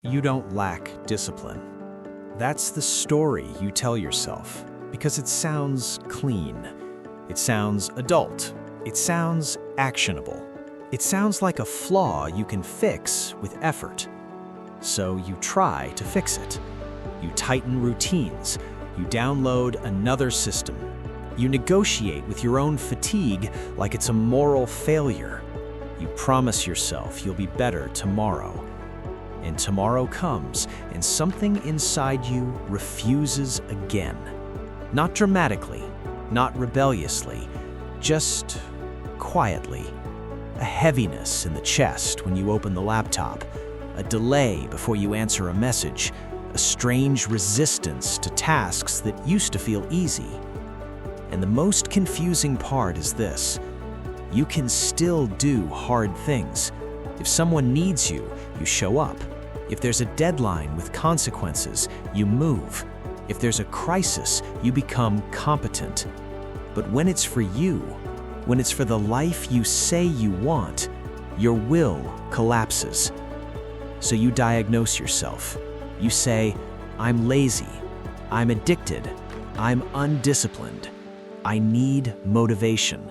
You don't lack discipline. That's the story you tell yourself because it sounds clean. It sounds adult. It sounds actionable. It sounds like a flaw you can fix with effort. So you try to fix it. You tighten routines. You download another system. You negotiate with your own fatigue like it's a moral failure. You promise yourself you'll be better tomorrow. And tomorrow comes, and something inside you refuses again. Not dramatically, not rebelliously, just quietly. A heaviness in the chest when you open the laptop, a delay before you answer a message, a strange resistance to tasks that used to feel easy. And the most confusing part is this: you can still do hard things. If someone needs you, you show up. If there's a deadline with consequences, you move. If there's a crisis, you become competent. But when it's for you, when it's for the life you say you want, your will collapses. So you diagnose yourself. You say, "I'm lazy, I'm addicted, I'm undisciplined, I need motivation."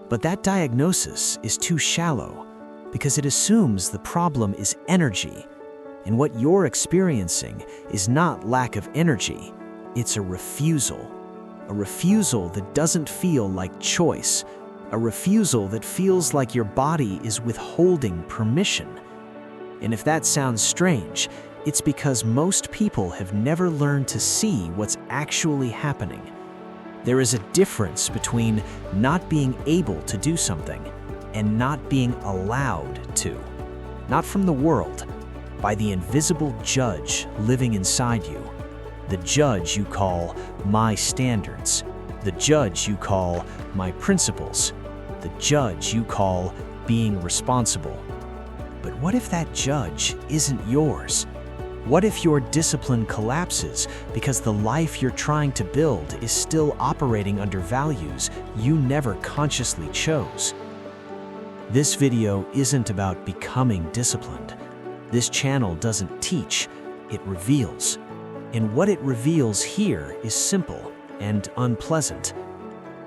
But that diagnosis is too shallow because it assumes the problem is energy. And what you're experiencing is not lack of energy, it's a refusal. A refusal that doesn't feel like choice. A refusal that feels like your body is withholding permission. And if that sounds strange, it's because most people have never learned to see what's actually happening. There is a difference between not being able to do something and not being allowed to. Not from the world, by the invisible judge living inside you. The judge you call my standards. The judge you call my principles. The judge you call being responsible. But what if that judge isn't yours? What if your discipline collapses because the life you're trying to build is still operating under values you never consciously chose? This video isn't about becoming disciplined. This channel doesn't teach, it reveals. And what it reveals here is simple and unpleasant.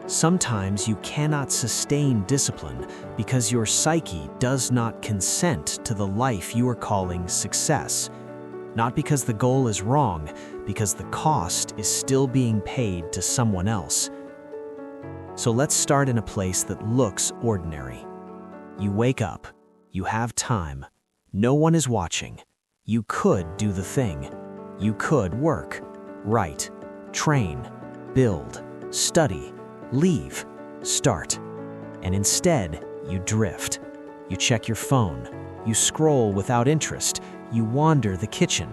Sometimes you cannot sustain discipline because your psyche does not consent to the life you are calling success. Not because the goal is wrong, because the cost is still being paid to someone else. So let's start in a place that looks ordinary. You wake up, you have time, no one is watching. You could do the thing. You could work, write, train, build, study, leave, start. And instead, you drift. You check your phone. You scroll without interest. You wander the kitchen.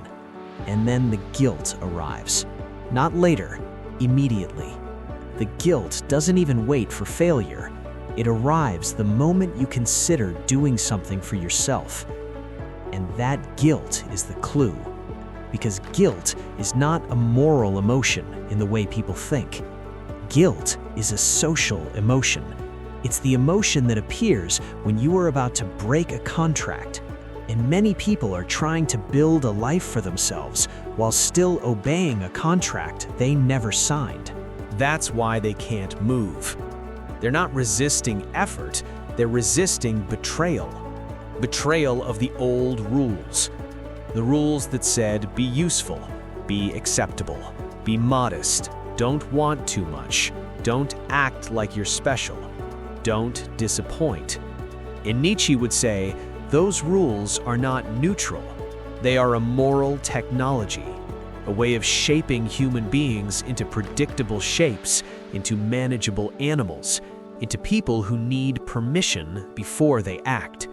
And then the guilt arrives. Not later, immediately. The guilt doesn't even wait for failure. It arrives the moment you consider doing something for yourself. And that guilt is the clue. Because guilt is not a moral emotion in the way people think. Guilt is a social emotion. It's the emotion that appears when you are about to break a contract. And many people are trying to build a life for themselves while still obeying a contract they never signed. That's why they can't move. They're not resisting effort, they're resisting betrayal. Betrayal of the old rules. The rules that said, be useful, be acceptable, be modest, don't want too much, don't act like you're special, don't disappoint. And Nietzsche would say, those rules are not neutral. They are a moral technology, a way of shaping human beings into predictable shapes, into manageable animals, into people who need permission before they act.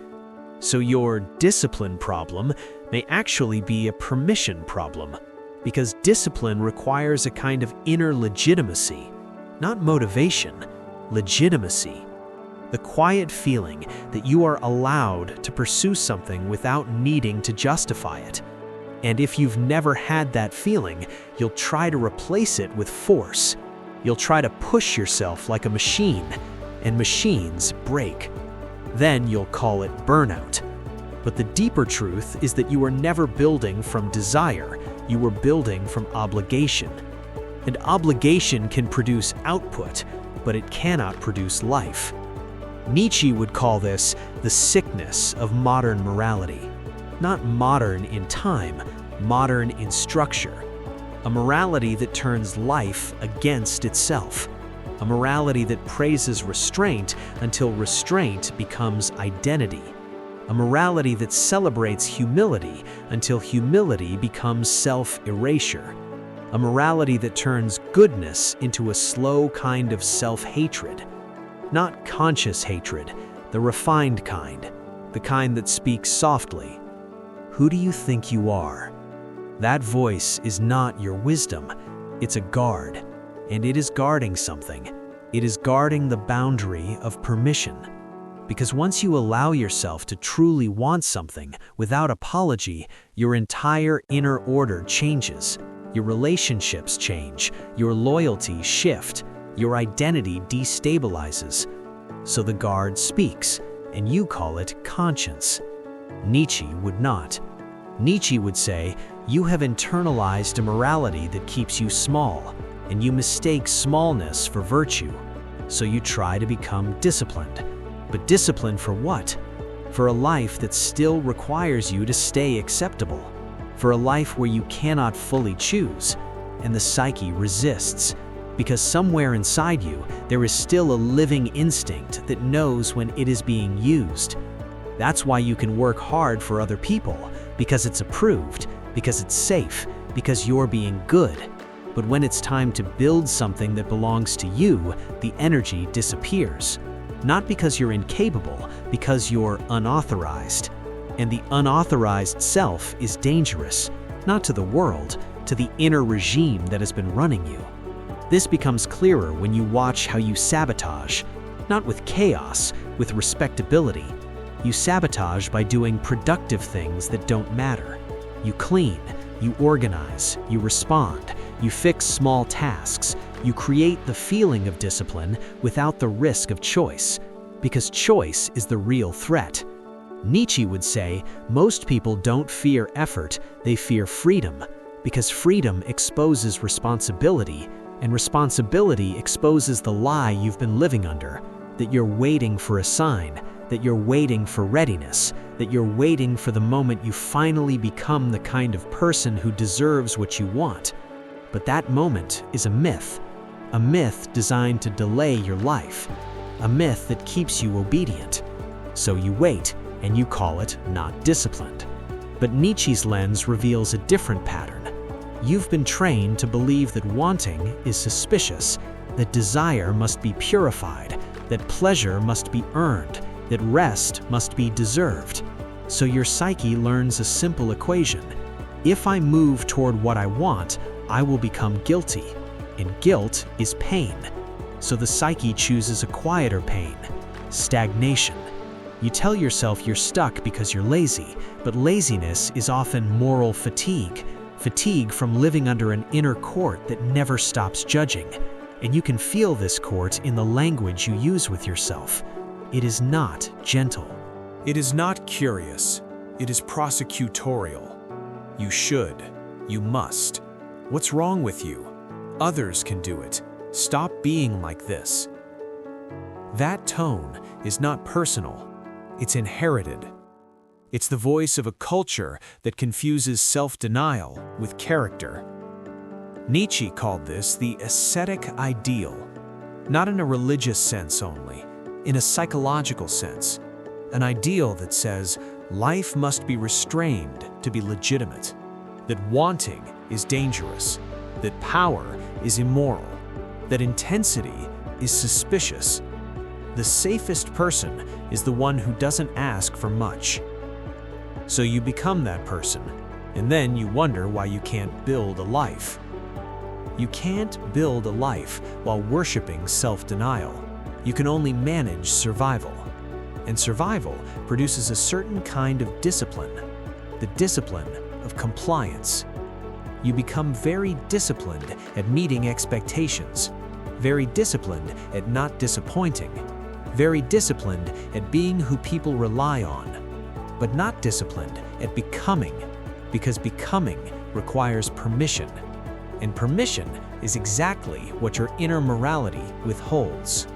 So your discipline problem may actually be a permission problem, because discipline requires a kind of inner legitimacy, not motivation, legitimacy. The quiet feeling that you are allowed to pursue something without needing to justify it. And if you've never had that feeling, you'll try to replace it with force. You'll try to push yourself like a machine, and machines break. Then you'll call it burnout. But the deeper truth is that you are never building from desire, you are building from obligation. And obligation can produce output, but it cannot produce life. Nietzsche would call this the sickness of modern morality. Not modern in time, modern in structure. A morality that turns life against itself. A morality that praises restraint until restraint becomes identity. A morality that celebrates humility until humility becomes self-erasure. A morality that turns goodness into a slow kind of self-hatred. Not conscious hatred, the refined kind, the kind that speaks softly. Who do you think you are? That voice is not your wisdom, it's a guard, and it is guarding something. It is guarding the boundary of permission. Because once you allow yourself to truly want something without apology, your entire inner order changes. Your relationships change, your loyalties shift, your identity destabilizes. So the guard speaks, and you call it conscience. Nietzsche would not. Nietzsche would say, you have internalized a morality that keeps you small, and you mistake smallness for virtue. So you try to become disciplined. But disciplined for what? For a life that still requires you to stay acceptable. For a life where you cannot fully choose, and the psyche resists. Because somewhere inside you, there is still a living instinct that knows when it is being used. That's why you can work hard for other people, because it's approved, because it's safe, because you're being good. But when it's time to build something that belongs to you, the energy disappears. Not because you're incapable, because you're unauthorized. And the unauthorized self is dangerous, not to the world, to the inner regime that has been running you. This becomes clearer when you watch how you sabotage, not with chaos, with respectability. You sabotage by doing productive things that don't matter. You clean, you organize, you respond, you fix small tasks, you create the feeling of discipline without the risk of choice, because choice is the real threat. Nietzsche would say, most people don't fear effort, they fear freedom, because freedom exposes responsibility, and responsibility exposes the lie you've been living under, that you're waiting for a sign, that you're waiting for readiness, that you're waiting for the moment you finally become the kind of person who deserves what you want. But that moment is a myth designed to delay your life, a myth that keeps you obedient. So you wait, and you call it not disciplined. But Nietzsche's lens reveals a different pattern. You've been trained to believe that wanting is suspicious, that desire must be purified, that pleasure must be earned, that rest must be deserved. So your psyche learns a simple equation. If I move toward what I want, I will become guilty, and guilt is pain. So the psyche chooses a quieter pain, stagnation. You tell yourself you're stuck because you're lazy, but laziness is often moral fatigue, fatigue from living under an inner court that never stops judging. And you can feel this court in the language you use with yourself. It is not gentle. It is not curious. It is prosecutorial. You should. You must. What's wrong with you? Others can do it. Stop being like this. That tone is not personal. It's inherited. It's the voice of a culture that confuses self-denial with character. Nietzsche called this the ascetic ideal, not in a religious sense only, in a psychological sense, an ideal that says life must be restrained to be legitimate, that wanting is dangerous, that power is immoral, that intensity is suspicious. The safest person is the one who doesn't ask for much. So you become that person, and then you wonder why you can't build a life. You can't build a life while worshiping self-denial. You can only manage survival. And survival produces a certain kind of discipline, the discipline of compliance. You become very disciplined at meeting expectations, very disciplined at not disappointing, very disciplined at being who people rely on. but not disciplined at becoming, because becoming requires permission. And permission is exactly what your inner morality withholds.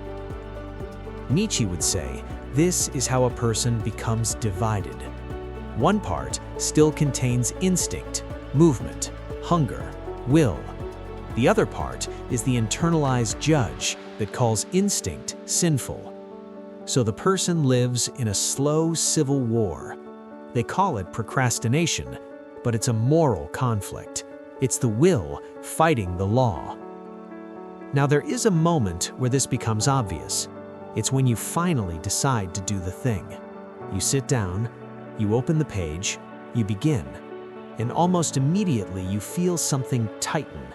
Nietzsche would say, this is how a person becomes divided. One part still contains instinct, movement, hunger, will. The other part is the internalized judge that calls instinct sinful. So the person lives in a slow civil war. They call it procrastination, but it's a moral conflict. It's the will fighting the law. Now there is a moment where this becomes obvious. It's when you finally decide to do the thing. You sit down, you open the page, you begin, and almost immediately you feel something tighten,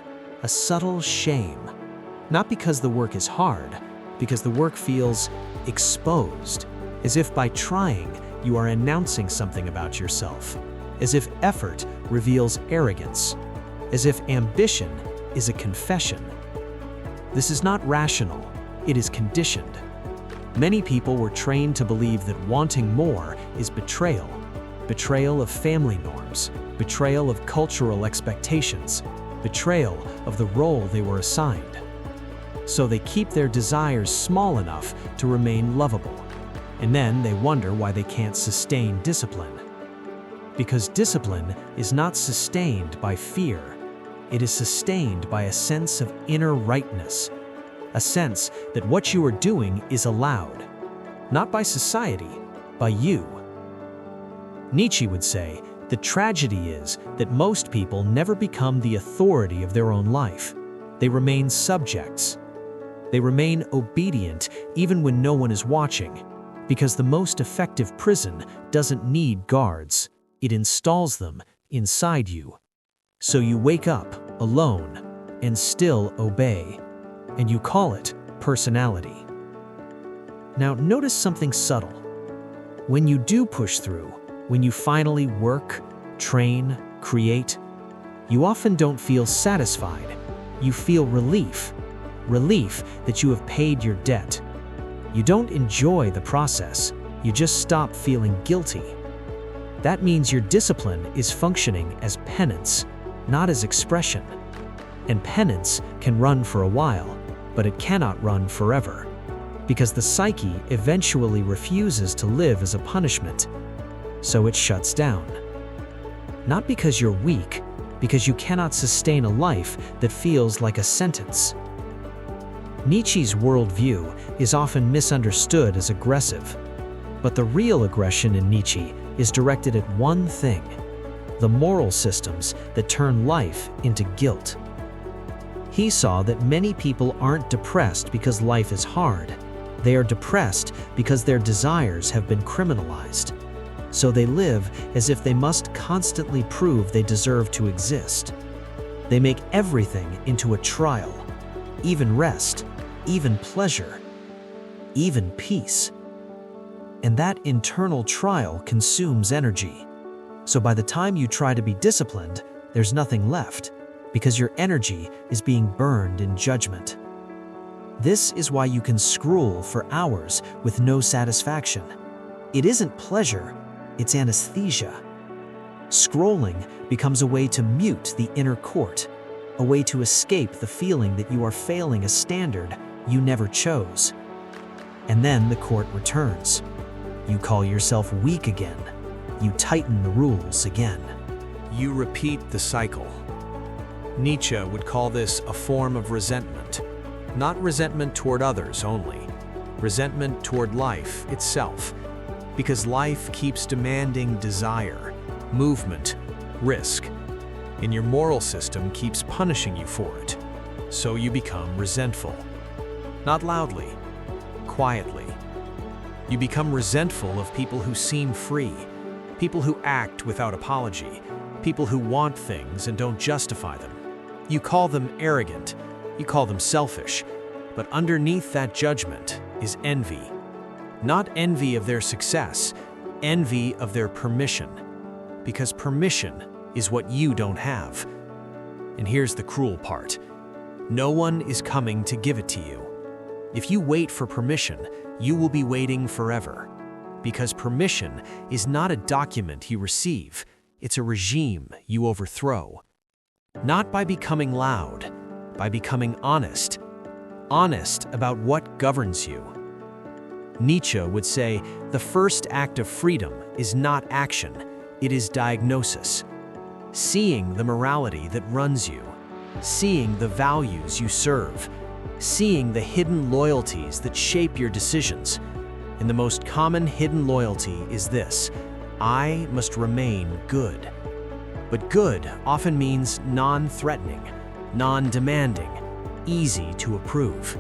a subtle shame. Not because the work is hard, because the work feels exposed, as if by trying you are announcing something about yourself, as if effort reveals arrogance, as if ambition is a confession. This is not rational, it is conditioned. Many people were trained to believe that wanting more is betrayal. Betrayal of family norms, betrayal of cultural expectations, betrayal of the role they were assigned. So they keep their desires small enough to remain lovable. And then they wonder why they can't sustain discipline. Because discipline is not sustained by fear. It is sustained by a sense of inner rightness, a sense that what you are doing is allowed, not by society, by you. Nietzsche would say, the tragedy is that most people never become the authority of their own life. They remain subjects. They remain obedient even when no one is watching, because the most effective prison doesn't need guards. It installs them inside you. So you wake up alone and still obey, and you call it personality. Now notice something subtle. When you do push through, when you finally work, train, create, you often don't feel satisfied. You feel relief. Relief that you have paid your debt. You don't enjoy the process. You just stop feeling guilty. That means your discipline is functioning as penance, not as expression. And penance can run for a while, but it cannot run forever, because the psyche eventually refuses to live as a punishment. So it shuts down. Not because you're weak, because you cannot sustain a life that feels like a sentence. Nietzsche's worldview is often misunderstood as aggressive, but the real aggression in Nietzsche is directed at one thing: the moral systems that turn life into guilt. He saw that many people aren't depressed because life is hard. They are depressed because their desires have been criminalized. So they live as if they must constantly prove they deserve to exist. They make everything into a trial, even rest, even pleasure, even peace. And that internal trial consumes energy. So by the time you try to be disciplined, there's nothing left, because your energy is being burned in judgment. This is why you can scroll for hours with no satisfaction. It isn't pleasure, it's anesthesia. Scrolling becomes a way to mute the inner court, a way to escape the feeling that you are failing a standard you never chose. And then the court returns. You call yourself weak again. You tighten the rules again. You repeat the cycle. Nietzsche would call this a form of resentment. Not resentment toward others only, resentment toward life itself. Because life keeps demanding desire, movement, risk, and your moral system keeps punishing you for it. So you become resentful. Not loudly, quietly. You become resentful of people who seem free, people who act without apology, people who want things and don't justify them. You call them arrogant, you call them selfish, but underneath that judgment is envy. Not envy of their success, envy of their permission. Because permission is what you don't have. And here's the cruel part. No one is coming to give it to you. If you wait for permission, you will be waiting forever. Because permission is not a document you receive, it's a regime you overthrow. Not by becoming loud, by becoming honest. Honest about what governs you. Nietzsche would say, the first act of freedom is not action, it is diagnosis. Seeing the morality that runs you, seeing the values you serve, seeing the hidden loyalties that shape your decisions. And the most common hidden loyalty is this: I must remain good. But good often means non-threatening, non-demanding, easy to approve.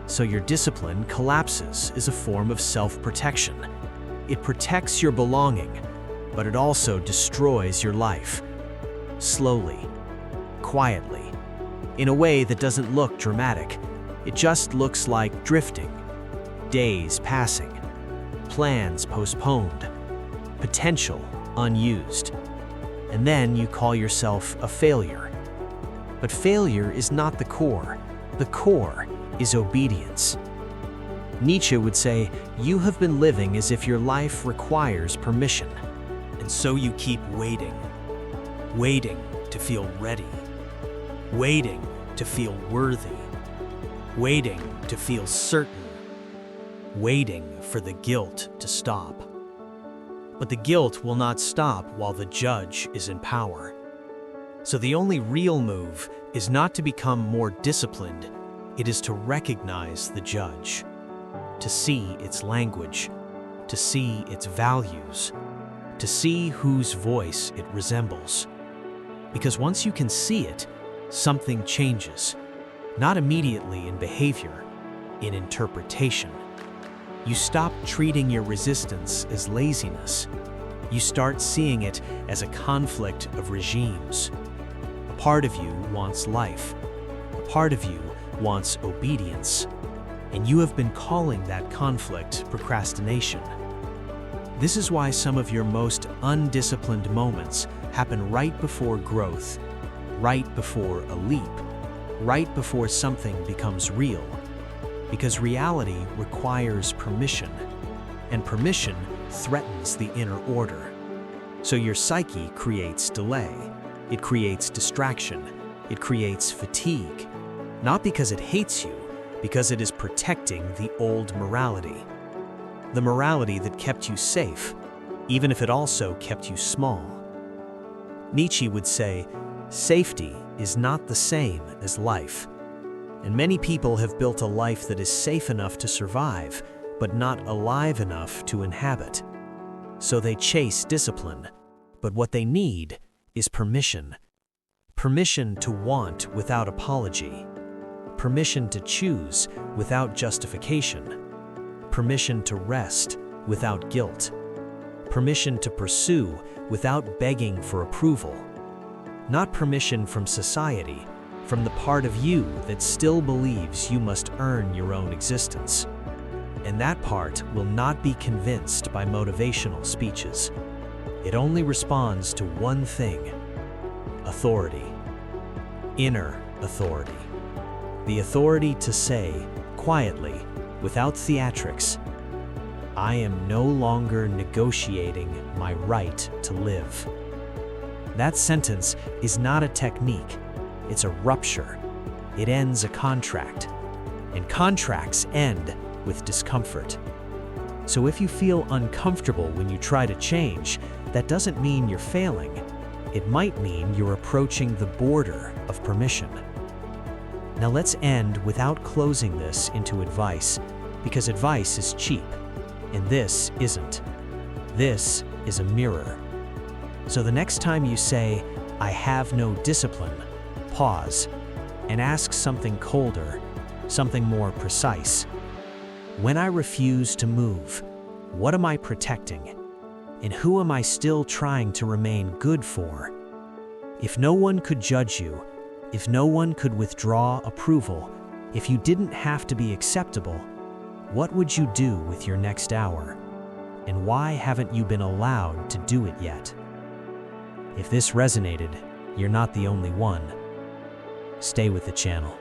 So your discipline collapses as a form of self-protection. It protects your belonging, but it also destroys your life. Slowly, quietly, in a way that doesn't look dramatic. It just looks like drifting, days passing, plans postponed, potential unused. And then you call yourself a failure. But failure is not the core. The core is obedience. Nietzsche would say, you have been living as if your life requires permission. And so you keep waiting. Waiting to feel ready. Waiting to feel worthy. Waiting to feel certain. Waiting for the guilt to stop. But the guilt will not stop while the judge is in power. So the only real move is not to become more disciplined, it is to recognize the judge, to see its language, to see its values, to see whose voice it resembles. Because once you can see it, something changes, not immediately in behavior, in interpretation. You stop treating your resistance as laziness. You start seeing it as a conflict of regimes. A part of you wants life. A part of you wants obedience. And you have been calling that conflict procrastination. This is why some of your most undisciplined moments happen right before growth, right before a leap, right before something becomes real. Because reality requires permission, and permission threatens the inner order. So your psyche creates delay, it creates distraction, it creates fatigue, not because it hates you, because it is protecting the old morality. The morality that kept you safe, even if it also kept you small. Nietzsche would say, safety is not the same as life. And many people have built a life that is safe enough to survive, but not alive enough to inhabit. So they chase discipline, but what they need is permission. Permission to want without apology. Permission to choose without justification. Permission to rest without guilt. Permission to pursue without begging for approval. Not permission from society, from the part of you that still believes you must earn your own existence. And that part will not be convinced by motivational speeches. It only responds to one thing: authority. Inner authority. The authority to say, quietly, without theatrics, I am no longer negotiating my right to live. That sentence is not a technique. It's a rupture. It ends a contract. And contracts end with discomfort. So if you feel uncomfortable when you try to change, that doesn't mean you're failing. It might mean you're approaching the border of permission. Now let's end without closing this into advice, because advice is cheap, and this isn't. This is a mirror. So the next time you say, I have no discipline, pause and ask something colder, something more precise. When I refuse to move, what am I protecting? And who am I still trying to remain good for? If no one could judge you, if no one could withdraw approval, if you didn't have to be acceptable, what would you do with your next hour? And why haven't you been allowed to do it yet? If this resonated, you're not the only one. Stay with the channel.